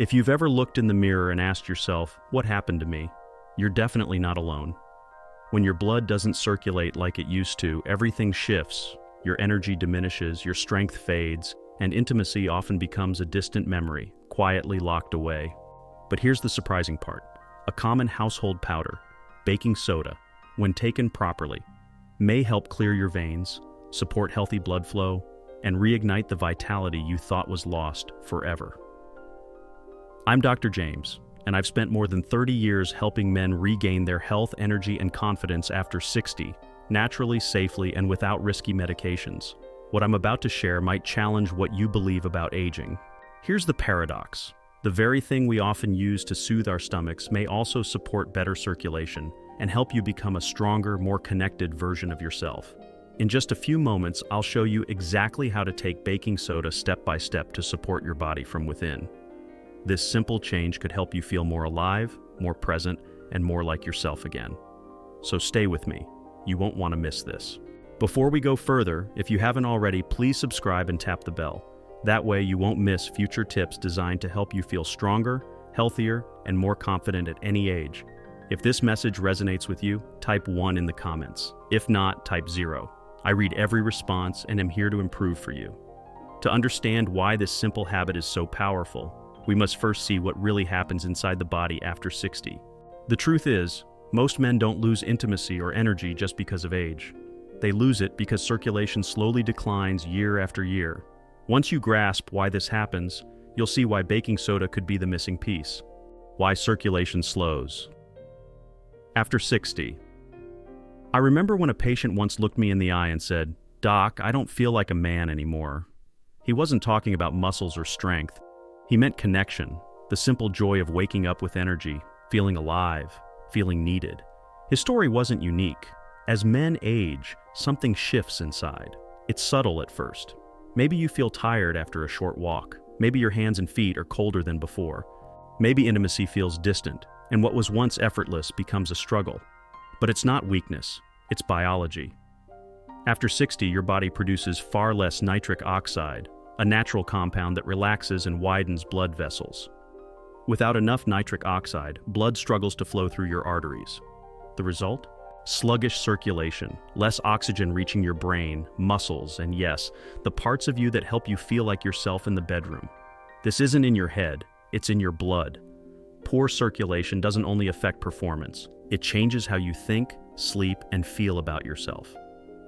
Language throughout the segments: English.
If you've ever looked in the mirror and asked yourself, what happened to me? You're definitely not alone. When your blood doesn't circulate like it used to, everything shifts, your energy diminishes, your strength fades, and intimacy often becomes a distant memory, quietly locked away. But here's the surprising part. A common household powder, baking soda, when taken properly, may help clear your veins, support healthy blood flow, and reignite the vitality you thought was lost forever. I'm Dr. James, and I've spent more than 30 years helping men regain their health, energy, and confidence after 60, naturally, safely, and without risky medications. What I'm about to share might challenge what you believe about aging. Here's the paradox. The very thing we often use to soothe our stomachs may also support better circulation and help you become a stronger, more connected version of yourself. In just a few moments, I'll show you exactly how to take baking soda step by step to support your body from within. This simple change could help you feel more alive, more present, and more like yourself again. So stay with me. You won't want to miss this. Before we go further, if you haven't already, please subscribe and tap the bell. That way you won't miss future tips designed to help you feel stronger, healthier, and more confident at any age. If this message resonates with you, type 1 in the comments. If not, type 0. I read every response and am here to improve for you. To understand why this simple habit is so powerful, we must first see what really happens inside the body after 60. The truth is, most men don't lose intimacy or energy just because of age. They lose it because circulation slowly declines year after year. Once you grasp why this happens, you'll see why baking soda could be the missing piece. Why circulation slows. After 60. I remember when a patient once looked me in the eye and said, "Doc, I don't feel like a man anymore." He wasn't talking about muscles or strength. He meant connection, the simple joy of waking up with energy, feeling alive, feeling needed. His story wasn't unique. As men age, something shifts inside. It's subtle at first. Maybe you feel tired after a short walk. Maybe your hands and feet are colder than before. Maybe intimacy feels distant, and what was once effortless becomes a struggle. But it's not weakness, it's biology. After 60, your body produces far less nitric oxide, a natural compound that relaxes and widens blood vessels. Without enough nitric oxide, blood struggles to flow through your arteries. The result? Sluggish circulation, less oxygen reaching your brain, muscles, and yes, the parts of you that help you feel like yourself in the bedroom. This isn't in your head, it's in your blood. Poor circulation doesn't only affect performance, it changes how you think, sleep, and feel about yourself.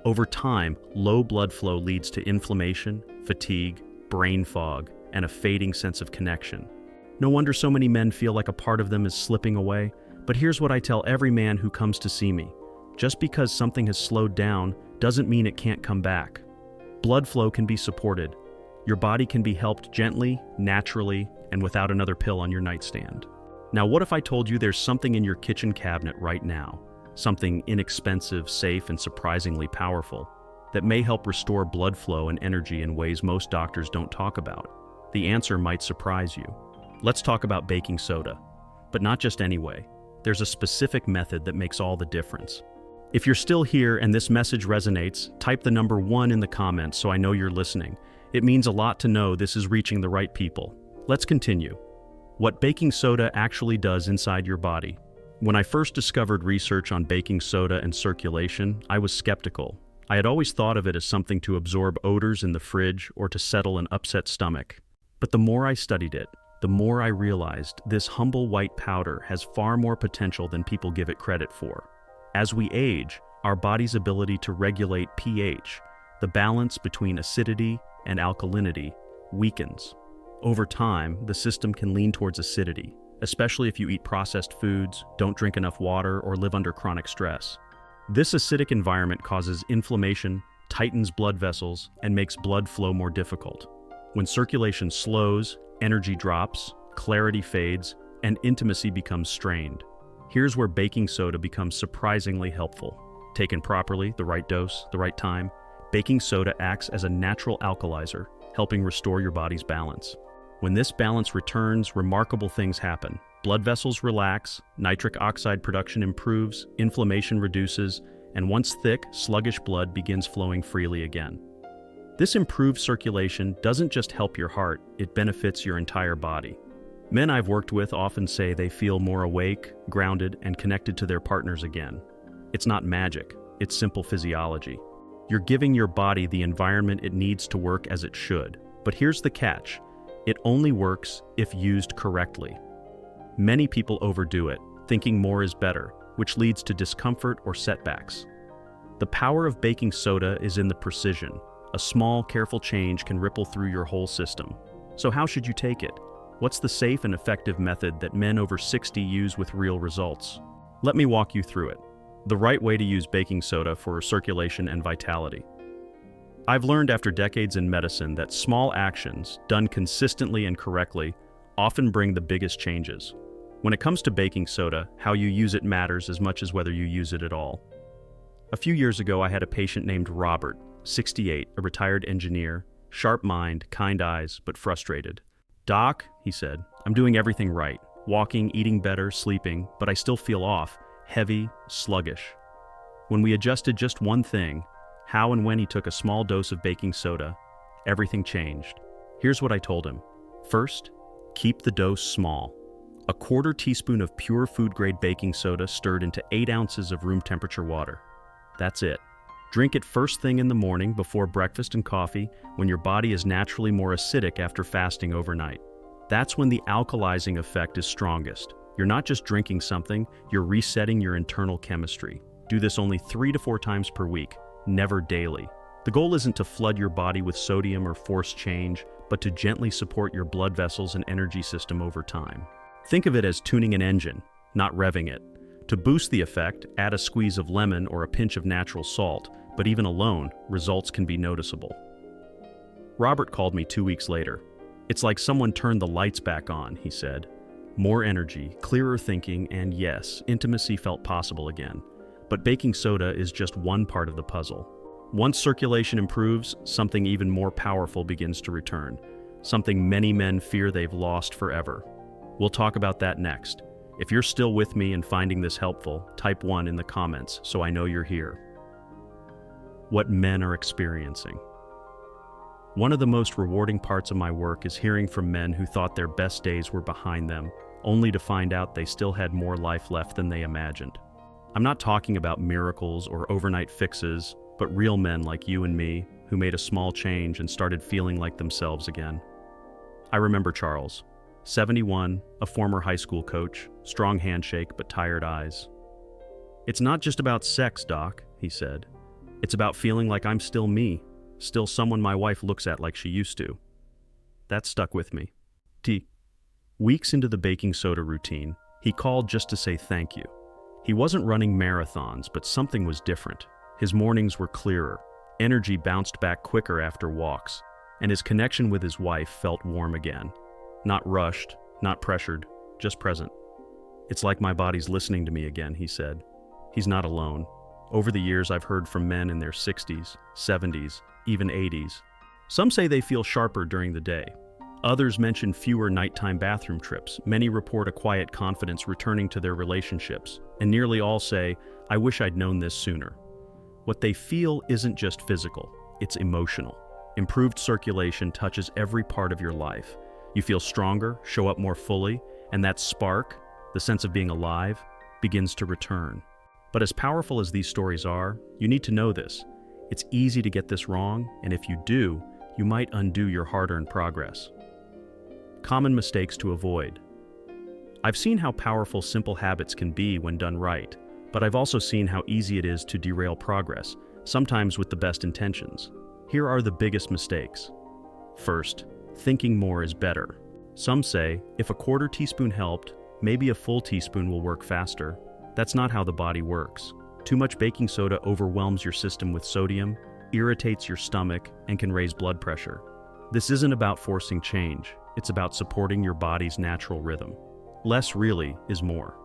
Over time, low blood flow leads to inflammation, fatigue, brain fog, and a fading sense of connection. No wonder so many men feel like a part of them is slipping away, but here's what I tell every man who comes to see me. Just because something has slowed down doesn't mean it can't come back. Blood flow can be supported. Your body can be helped gently, naturally, and without another pill on your nightstand. Now, what if I told you there's something in your kitchen cabinet right now, something inexpensive, safe, and surprisingly powerful, that may help restore blood flow and energy in ways most doctors don't talk about? The answer might surprise you. Let's talk about baking soda. But not just any way. There's a specific method that makes all the difference. If you're still here and this message resonates, type the number 1 in the comments so I know you're listening. It means a lot to know this is reaching the right people. Let's continue. What baking soda actually does inside your body. When I first discovered research on baking soda and circulation, I was skeptical. I had always thought of it as something to absorb odors in the fridge or to settle an upset stomach. But the more I studied it, the more I realized this humble white powder has far more potential than people give it credit for. As we age, our body's ability to regulate pH, the balance between acidity and alkalinity, weakens. Over time, the system can lean towards acidity, especially if you eat processed foods, don't drink enough water, or live under chronic stress. This acidic environment causes inflammation, tightens blood vessels, and makes blood flow more difficult. When circulation slows, energy drops, clarity fades, and intimacy becomes strained. Here's where baking soda becomes surprisingly helpful. Taken properly, the right dose, the right time, baking soda acts as a natural alkalizer, helping restore your body's balance. When this balance returns, remarkable things happen. Blood vessels relax, nitric oxide production improves, inflammation reduces, and once thick, sluggish blood begins flowing freely again. This improved circulation doesn't just help your heart, it benefits your entire body. Men I've worked with often say they feel more awake, grounded, and connected to their partners again. It's not magic, it's simple physiology. You're giving your body the environment it needs to work as it should. But here's the catch: it only works if used correctly. Many people overdo it, thinking more is better, which leads to discomfort or setbacks. The power of baking soda is in the precision. A small, careful change can ripple through your whole system. So how should you take it? What's the safe and effective method that men over 60 use with real results? Let me walk you through it. The right way to use baking soda for circulation and vitality. I've learned after decades in medicine that small actions, done consistently and correctly, often bring the biggest changes. When it comes to baking soda, how you use it matters as much as whether you use it at all. A few years ago, I had a patient named Robert, 68, a retired engineer, sharp mind, kind eyes, but frustrated. "Doc," he said, "I'm doing everything right. Walking, eating better, sleeping, but I still feel off, heavy, sluggish." When we adjusted just one thing, how and when he took a small dose of baking soda, everything changed. Here's what I told him. First, keep the dose small. A 1/4 teaspoon of pure food-grade baking soda stirred into 8 ounces of room-temperature water. That's it. Drink it first thing in the morning before breakfast and coffee, when your body is naturally more acidic after fasting overnight. That's when the alkalizing effect is strongest. You're not just drinking something, you're resetting your internal chemistry. Do this only 3 to 4 times per week, never daily. The goal isn't to flood your body with sodium or force change, but to gently support your blood vessels and energy system over time. Think of it as tuning an engine, not revving it. To boost the effect, add a squeeze of lemon or a pinch of natural salt, but even alone, results can be noticeable. Robert called me 2 weeks later. "It's like someone turned the lights back on," he said. More energy, clearer thinking, and yes, intimacy felt possible again. But baking soda is just one part of the puzzle. Once circulation improves, something even more powerful begins to return. Something many men fear they've lost forever. We'll talk about that next. If you're still with me and finding this helpful, type 1 in the comments so I know you're here. What men are experiencing. One of the most rewarding parts of my work is hearing from men who thought their best days were behind them, only to find out they still had more life left than they imagined. I'm not talking about miracles or overnight fixes, but real men like you and me who made a small change and started feeling like themselves again. I remember Charles, 71, a former high school coach, strong handshake but tired eyes. "It's not just about sex, Doc," he said. "It's about feeling like I'm still me, still someone my wife looks at like she used to." That stuck with me. Weeks into the baking soda routine, he called just to say thank you. He wasn't running marathons, but something was different. His mornings were clearer, energy bounced back quicker after walks, and his connection with his wife felt warm again. Not rushed, not pressured, just present. "It's like my body's listening to me again," he said. He's not alone. Over the years, I've heard from men in their 60s, 70s, even 80s. Some say they feel sharper during the day. Others mention fewer nighttime bathroom trips. Many report a quiet confidence returning to their relationships. And nearly all say, "I wish I'd known this sooner." What they feel isn't just physical, it's emotional. Improved circulation touches every part of your life. You feel stronger, show up more fully, and that spark, the sense of being alive, begins to return. But as powerful as these stories are, you need to know this. It's easy to get this wrong, and if you do, you might undo your hard-earned progress. Common mistakes to avoid. I've seen how powerful simple habits can be when done right, but I've also seen how easy it is to derail progress, sometimes with the best intentions. Here are the biggest mistakes. First, thinking more is better. Some say, if a 1/4 teaspoon helped, maybe a full teaspoon will work faster. That's not how the body works. Too much baking soda overwhelms your system with sodium, irritates your stomach, and can raise blood pressure. This isn't about forcing change. It's about supporting your body's natural rhythm. Less really is more.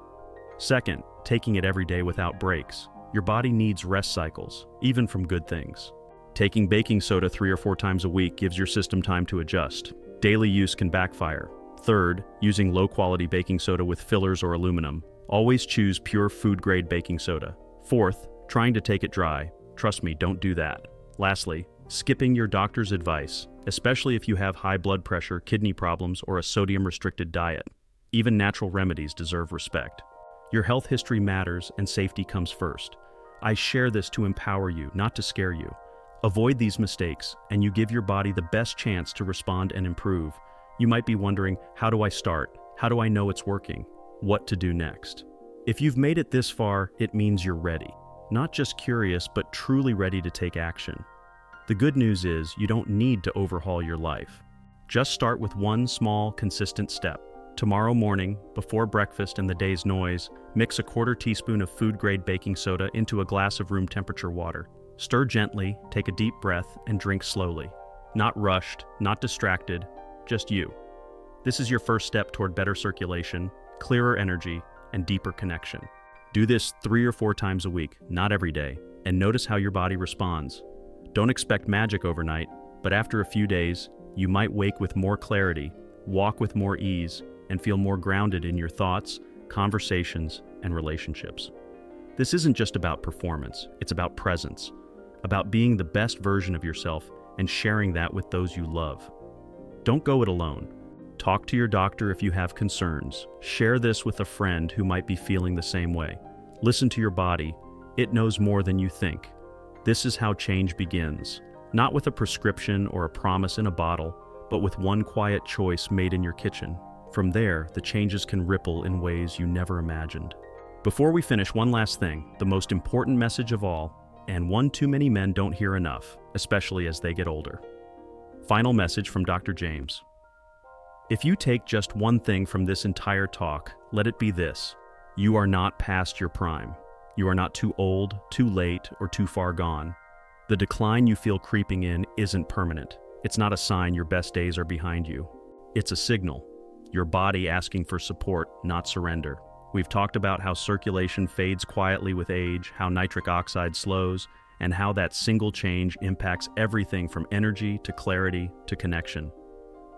Second, taking it every day without breaks. Your body needs rest cycles, even from good things. Taking baking soda 3 or 4 times a week gives your system time to adjust. Daily use can backfire. Third, using low-quality baking soda with fillers or aluminum. Always choose pure food-grade baking soda. Fourth, trying to take it dry. Trust me, don't do that. Lastly, skipping your doctor's advice, especially if you have high blood pressure, kidney problems, or a sodium-restricted diet. Even natural remedies deserve respect. Your health history matters and safety comes first. I share this to empower you, not to scare you. Avoid these mistakes, and you give your body the best chance to respond and improve. You might be wondering, how do I start? How do I know it's working? What to do next? If you've made it this far, it means you're ready. Not just curious, but truly ready to take action. The good news is you don't need to overhaul your life. Just start with one small, consistent step. Tomorrow morning, before breakfast and the day's noise, mix a quarter teaspoon of food-grade baking soda into a glass of room temperature water. Stir gently, take a deep breath, and drink slowly. Not rushed, not distracted, just you. This is your first step toward better circulation, clearer energy, and deeper connection. Do this 3 or 4 times a week, not every day, and notice how your body responds. Don't expect magic overnight, but after a few days, you might wake with more clarity, walk with more ease, and feel more grounded in your thoughts, conversations, and relationships. This isn't just about performance, it's about presence, about being the best version of yourself and sharing that with those you love. Don't go it alone. Talk to your doctor if you have concerns. Share this with a friend who might be feeling the same way. Listen to your body. It knows more than you think. This is how change begins. Not with a prescription or a promise in a bottle, but with one quiet choice made in your kitchen. From there, the changes can ripple in ways you never imagined. Before we finish, one last thing, the most important message of all, and one too many men don't hear enough, especially as they get older. Final message from Dr. James. If you take just one thing from this entire talk, let it be this: you are not past your prime. You are not too old, too late, or too far gone. The decline you feel creeping in isn't permanent. It's not a sign your best days are behind you. It's a signal. Your body asking for support, not surrender. We've talked about how circulation fades quietly with age, how nitric oxide slows, and how that single change impacts everything from energy to clarity to connection.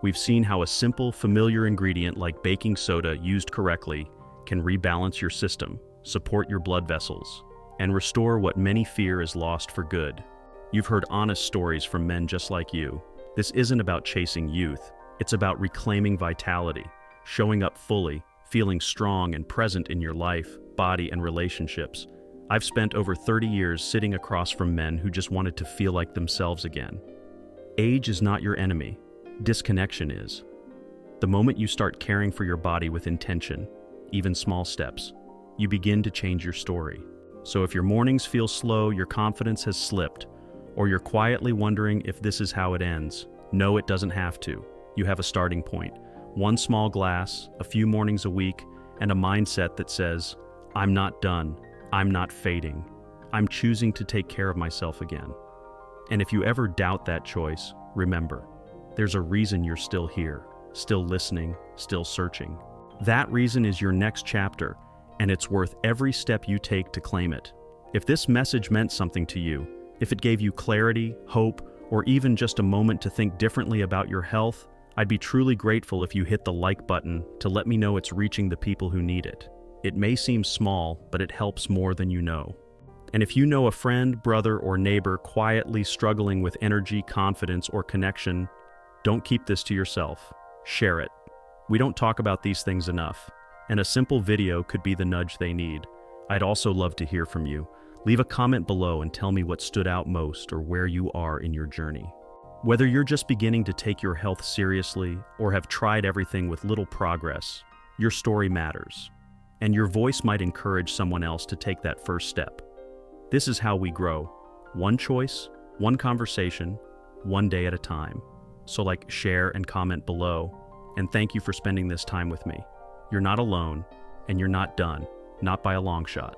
We've seen how a simple, familiar ingredient like baking soda used correctly can rebalance your system, support your blood vessels, and restore what many fear is lost for good. You've heard honest stories from men just like you. This isn't about chasing youth. It's about reclaiming vitality, showing up fully, feeling strong and present in your life, body, and relationships. I've spent over 30 years sitting across from men who just wanted to feel like themselves again. Age is not your enemy. Disconnection is. The moment you start caring for your body with intention, even small steps, you begin to change your story. So if your mornings feel slow, your confidence has slipped, or you're quietly wondering if this is how it ends, no, it doesn't have to. You have a starting point. One small glass, a few mornings a week, and a mindset that says, I'm not done, I'm not fading, I'm choosing to take care of myself again. And if you ever doubt that choice, remember, there's a reason you're still here, still listening, still searching. That reason is your next chapter, and it's worth every step you take to claim it. If this message meant something to you, if it gave you clarity, hope, or even just a moment to think differently about your health, I'd be truly grateful if you hit the like button to let me know it's reaching the people who need it. It may seem small, but it helps more than you know. And if you know a friend, brother, or neighbor quietly struggling with energy, confidence, or connection, don't keep this to yourself. Share it. We don't talk about these things enough, and a simple video could be the nudge they need. I'd also love to hear from you. Leave a comment below and tell me what stood out most or where you are in your journey. Whether you're just beginning to take your health seriously or have tried everything with little progress, your story matters, and your voice might encourage someone else to take that first step. This is how we grow. One choice, one conversation, one day at a time. So share and comment below, and thank you for spending this time with me. You're not alone, and you're not done, not by a long shot.